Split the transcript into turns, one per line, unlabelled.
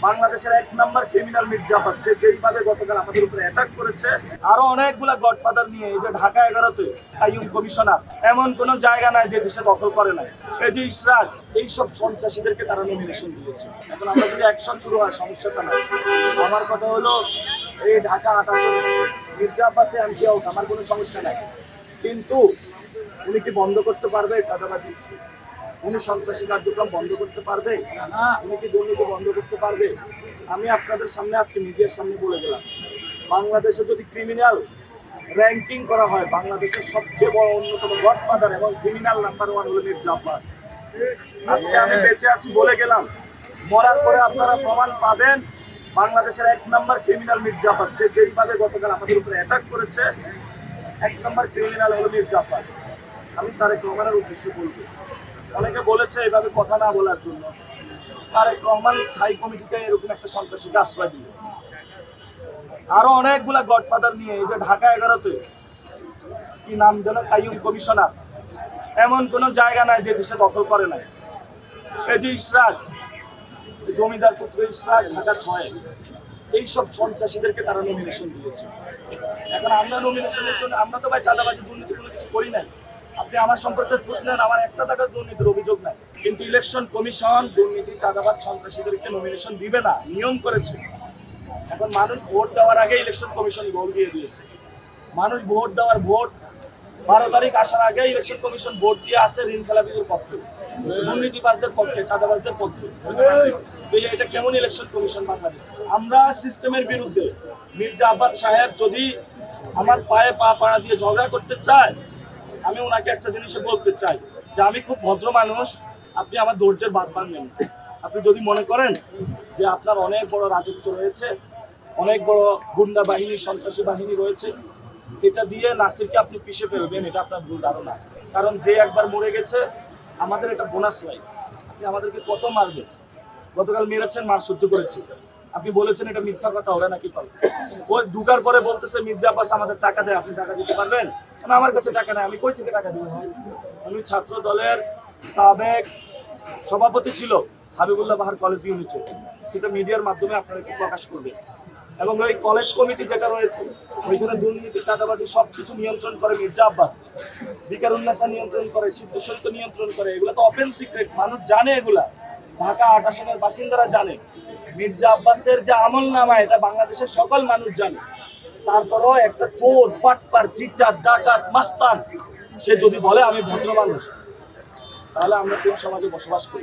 বাংলাদেশের এক number criminal Mirza Abbas, সে যেইভাবে গতকাল আমাদের উপরে অ্যাটাক করেছে, আরো অনেকগুলা গডফাদার নিয়ে এই যে ঢাকা 11-তে কাইয়ুম কমিশনার, এমন কোন জায়গা নাই যে দেশে দখল করে নাই। এই যে ইশরাক, এইসব সন্ত্রাসীদেরকে তারা নমিনেশন দিয়েছে। এখন আমরা যদি অ্যাকশন শুরু হয় সমস্যাটা নাই। আমার কথা হলো এই ঢাকা 28 মির্জা আব্বাসে এমপি হোক, আমার কোনো সমস্যা নাই, কিন্তু উনি কি বন্ধ করতে পারবে চাঁদাবাজি? উনি সন্ত্রাসী কার্যক্রম বন্ধ করতে পারবে? উনি কি দুর্নীতি বন্ধ করতে পারবে? আমি আপনাদের সামনে আজকে মিডিয়ার সামনে বলে গেলাম, বাংলাদেশে যদি ক্রিমিনাল র্যাঙ্কিং করা হয়, বাংলাদেশের সবচেয়ে বড় অন্যতম গডফাদার এবং ক্রিমিনাল নাম্বার 1 হলো মির্জা আব্বাস। আজকে আমি বেঁচে আছি বলে গেলাম, মরার পরে আপনারা প্রমাণ পাবেন বাংলাদেশের এক নাম্বার ক্রিমিনাল মির্জা আব্বাস, সে যেইভাবে গতকাল আমাদের উপরে অ্যাটাক করেছে, এক নাম্বার ক্রিমিনাল হলো মির্জা আব্বাস। আমি তারেক রহমানের উদ্দেশ্যে বলবো, অনেকে বলেছে এভাবে কথা না বলার জন্য, তারেক রহমান স্থায়ী কমিটিতে এরকম একটা সন্ত্রাসীকে আশ্রয় দিল, আরো অনেকগুলা গডফাদার নিয়ে এই যে ঢাকা 11-তে কি নাম যেন কাইয়ুম কমিশনার, এমন কোন জায়গা নাই যে দেশে দখল করে নাই। এই যে ইশরাক, জমিদার পুত্র ইশরাক, ঢাকা 6, এইসব সন্ত্রাসীদেরকে তারা নমিনেশন দিয়েছে। এখন আমরা নমিনেশনের জন্য, আমরা তো ভাই চাঁদাবাজি দুর্নীতি কোনো কিছু করি নাই। আপনি আমার সম্পর্কে খোঁজ নেন, আমার একটা টাকার দুর্নীতির অভিযোগ নাই, কিন্তু ইলেকশন কমিশন দুর্নীতি, চাঁদাবাজ, সন্ত্রাসীদেরকে নমিনেশন দিবে না, নিয়ম করেছে। এখন মানুষ ভোট দেওয়ার আগে ইলেকশন কমিশন গোল দিয়ে দিয়েছে। মানুষ ভোট 12 তারিখ আসার আগে ইলেকশন কমিশন ভোট দিয়ে আসে ঋণ খেলাপিদের পক্ষে, দুর্নীতিবাজদের পক্ষে, চাঁদাবাজদের পক্ষে। এটা কেমন ইলেকশন কমিশন বাংলাদেশ? আমরা সিস্টেমের বিরুদ্ধে। মির্জা আব্বাস সাহেব যদি আমার পায়ে পা পাড়া দিয়ে ঝগড়া করতে চায়, আমি ওনাকে একটা জিনিসে বলতে চাই যে আমি খুব ভদ্র মানুষ, আপনি আমার ধৈর্যের বাদ ভাঙবেন। আপনি যদি মনে করেন যে আপনার অনেক বড় রাজত্ব রয়েছে, অনেক বড় গুন্ডা বাহিনী, সন্ত্রাসী বাহিনী রয়েছে, এটা দিয়ে নাসিরকে আপনি পিষে ফেলবেন, এটা আপনার ভুল ধারণা। কারণ যে একবার মরে গেছে, আমাদের এটা বোনাস লাইফ। আপনি আমাদেরকে কত মারবেন? গতকাল মেরেছেন, মার সহ্য করেছি। আপনি বলেছেন এটা মিথ্যা কথা, ওরা নাকি পাবে। ওই ঢুকার পরে বলতেছে মির্জা আব্বাস আমাদের টাকা দেয়, আপনি টাকা দিতে পারবেন? আমার কাছে টাকা নেই, আমি কই থেকে টাকা দিব? উনি ছাত্র দলের সাবেক সভাপতি ছিল হাবিবুল্লাহ বাহার কলেজ ইউনিটে, সেটা মিডিয়ার মাধ্যমে আপনারা একটু প্রকাশ করবেন। এবং ওই কলেজ কমিটি যেটা রয়েছে, ওইখানে দুর্নীতি, চাঁদাবাজি সবকিছু নিয়ন্ত্রণ করে মির্জা আব্বাস। বিকারুন্নাসা নিয়ন্ত্রণ করে, সিদ্ধশরিত নিয়ন্ত্রণ করে। এগুলো তো ওপেন সিক্রেট, মানুষ জানে এগুলা। ঢাকা 28 বাসিন্দারা জানে মির্জা আব্বাসের যে আমল নামা, এটা বাংলাদেশের সকল মানুষ জানে। তারপরও একটা চোর, পাটপার, চিটার, ডাকাত, মাস্তান, সে যদি বলে আমি ভদ্র মানুষ, তাহলে আমরা কোন সমাজে বসবাস করি?